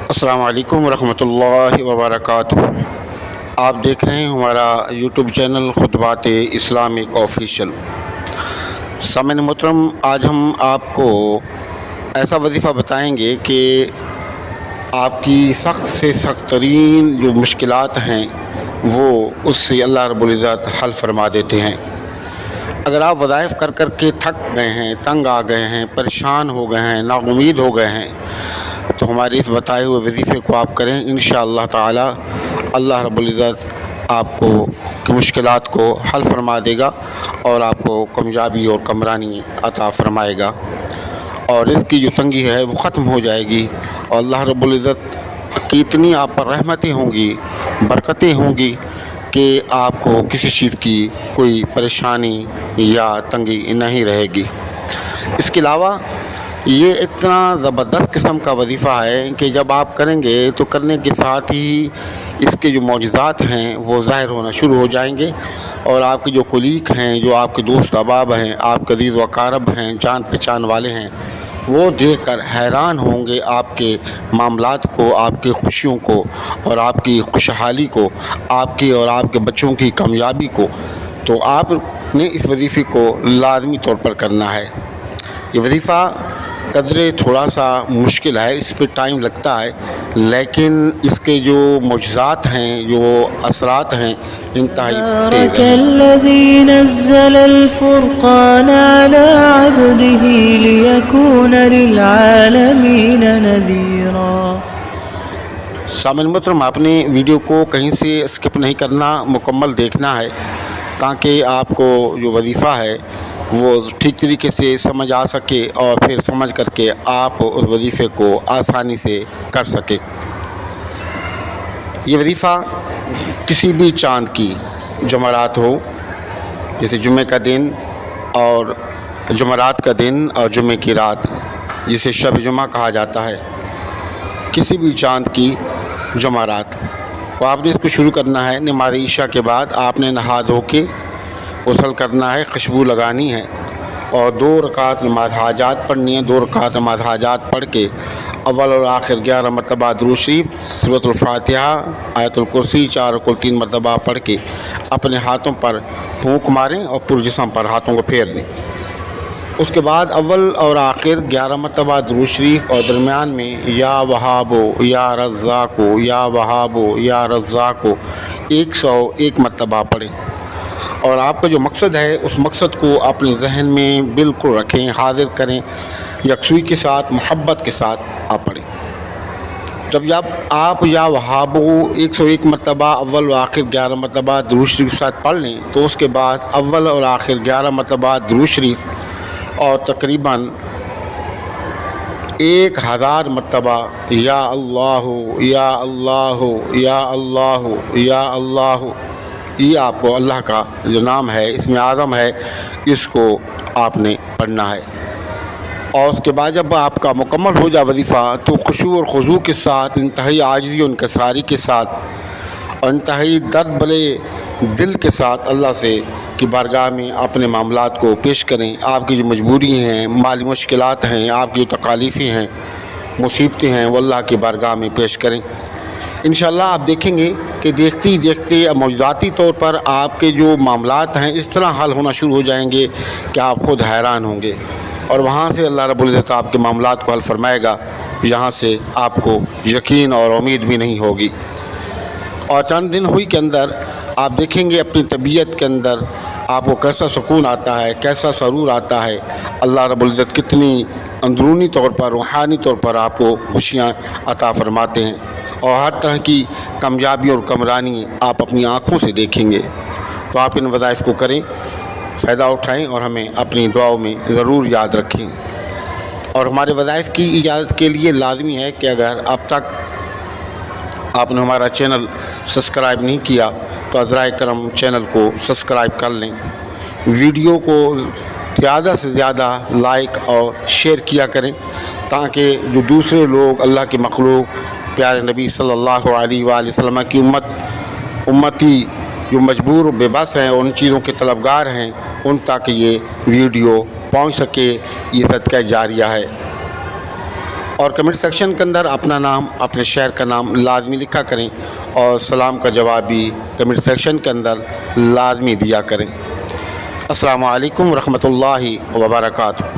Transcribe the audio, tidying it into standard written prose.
السلام علیکم ورحمۃ اللہ وبرکاتہ۔ آپ دیکھ رہے ہیں ہمارا یوٹیوب چینل خطبات اسلامک آفیشیل۔ سامعین محترم، آج ہم آپ کو ایسا وظیفہ بتائیں گے کہ آپ کی سخت سے سخت ترین جو مشکلات ہیں وہ اس سے اللہ رب العزت حل فرما دیتے ہیں۔ اگر آپ وظائف کر کر کے تھک گئے ہیں، تنگ آ گئے ہیں، پریشان ہو گئے ہیں، نا امید ہو گئے ہیں، تو ہمارے اس بتائے ہوئے وظیفے کو آپ کریں، انشاءاللہ تعالی اللہ رب العزت آپ کو کی مشکلات کو حل فرما دے گا اور آپ کو کامیابی اور کمرانی عطا فرمائے گا، اور اس کی جو تنگی ہے وہ ختم ہو جائے گی، اور اللہ رب العزت کی اتنی آپ پر رحمتیں ہوں گی، برکتیں ہوں گی کہ آپ کو کسی چیز کی کوئی پریشانی یا تنگی نہیں رہے گی۔ اس کے علاوہ یہ اتنا زبردست قسم کا وظیفہ ہے کہ جب آپ کریں گے تو کرنے کے ساتھ ہی اس کے جو معجزات ہیں وہ ظاہر ہونا شروع ہو جائیں گے، اور آپ کے جو کولیگ ہیں، جو آپ کے دوست احباب ہیں، آپ کے عزیز و اقارب ہیں، جان پہچان والے ہیں، وہ دیکھ کر حیران ہوں گے آپ کے معاملات کو، آپ کی خوشیوں کو، اور آپ کی خوشحالی کو، آپ کی اور آپ کے بچوں کی کامیابی کو۔ تو آپ نے اس وظیفے کو لازمی طور پر کرنا ہے۔ یہ وظیفہ قدرے تھوڑا سا مشکل ہے، اس پہ ٹائم لگتا ہے، لیکن اس کے جو معجزات ہیں، جو اثرات ہیں، انتہائی تیز ہیں۔ الذي نزل الفرقان على عبده ليكون للعالمين نذيرا۔ سامعین محترم، آپ نے ویڈیو کو کہیں سے اسکپ نہیں کرنا، مکمل دیکھنا ہے تاکہ آپ کو جو وظیفہ ہے وہ ٹھیک طریقے سے سمجھ آ سکے، اور پھر سمجھ کر کے آپ اس وظیفے کو آسانی سے کر سکیں۔ یہ وظیفہ کسی بھی چاند کی جمعرات ہو، جیسے جمعہ کا دن اور جمعرات کا دن اور جمعہ کی رات، جسے شب جمعہ کہا جاتا ہے، کسی بھی چاند کی جمعرات تو آپ نے اس کو شروع کرنا ہے۔ نماز عشاء کے بعد آپ نے نہا دھو کے غسل کرنا ہے، خوشبو لگانی ہے، اور 2 رکعت نماز حاجات پڑھنی ہے۔ 2 رکعت نماز حاجات پڑھ کے اول اور آخر 11 مرتبہ درود شریف، سورۃ الفاتحہ، آیت الکرسی 4 رکوع 3 مرتبہ پڑھ کے اپنے ہاتھوں پر پھونک ماریں اور پورے جسم پر ہاتھوں کو پھیر دیں۔ اس کے بعد اول اور آخر 11 مرتبہ درود شریف، اور درمیان میں یا وہابو یا رزاقو یا وہابو یا رزاقو 101 مرتبہ پڑھیں، اور آپ کا جو مقصد ہے اس مقصد کو اپنے ذہن میں بالکل رکھیں، حاضر کریں، یکسوئی کے ساتھ، محبت کے ساتھ آپ پڑھیں۔ جب آپ یا وہابو 101 مرتبہ اول و آخر 11 مرتبہ درود شریف کے ساتھ پڑھ لیں، تو اس کے بعد اول اور آخر 11 مرتبہ درود شریف اور تقریباً 1000 مرتبہ یا اللہ یا اللہ یا اللہ یا اللہ، یہ آپ کو اللہ کا جو نام ہے، اسم اعظم ہے، اس کو آپ نے پڑھنا ہے۔ اور اس کے بعد جب آپ کا مکمل ہو جائے وظیفہ، تو خشوع اور خضوع کے ساتھ، انتہائی عاجزی اور انکساری کے ساتھ، اور انتہائی درد بھرے دل کے ساتھ اللہ سے کی بارگاہ میں اپنے معاملات کو پیش کریں۔ آپ کی جو مجبوری ہیں، مالی مشکلات ہیں، آپ کی جو تکالیفیں ہیں، مصیبتیں ہیں، وہ اللہ کی بارگاہ میں پیش کریں۔ انشاءاللہ آپ دیکھیں گے کہ دیکھتے ہی دیکھتے معجزاتی طور پر آپ کے جو معاملات ہیں اس طرح حل ہونا شروع ہو جائیں گے کہ آپ خود حیران ہوں گے، اور وہاں سے اللہ رب العزت آپ کے معاملات کو حل فرمائے گا، یہاں سے آپ کو یقین اور امید بھی نہیں ہوگی۔ اور چند دن ہوئی کے اندر آپ دیکھیں گے اپنی طبیعت کے اندر آپ کو کیسا سکون آتا ہے، کیسا سرور آتا ہے، اللہ رب العزت کتنی اندرونی طور پر، روحانی طور پر آپ کو خوشیاں عطا فرماتے ہیں، اور ہر طرح کی کامیابی اور کمرانی آپ اپنی آنکھوں سے دیکھیں گے۔ تو آپ ان وظائف کو کریں، فائدہ اٹھائیں، اور ہمیں اپنی دعاؤں میں ضرور یاد رکھیں۔ اور ہمارے وظائف کی اجازت کے لیے لازمی ہے کہ اگر اب تک آپ نے ہمارا چینل سبسکرائب نہیں کیا تو عذرائے کرم چینل کو سبسکرائب کر لیں، ویڈیو کو زیادہ سے زیادہ لائک اور شیئر کیا کریں، تاکہ جو دوسرے لوگ اللہ کے مخلوق پیارے نبی صلی اللہ علیہ وآلہ وسلم کی امتی جو مجبور و بے بس ہیں، ان چیزوں کے طلبگار ہیں، ان تک یہ ویڈیو پہنچ سکے، یہ صدقہ جاریہ ہے۔ اور کمنٹ سیکشن کے اندر اپنا نام، اپنے شہر کا نام لازمی لکھا کریں، اور سلام کا جواب بھی کمنٹ سیکشن کے اندر لازمی دیا کریں۔ السلام علیکم ورحمۃ اللہ وبرکاتہ۔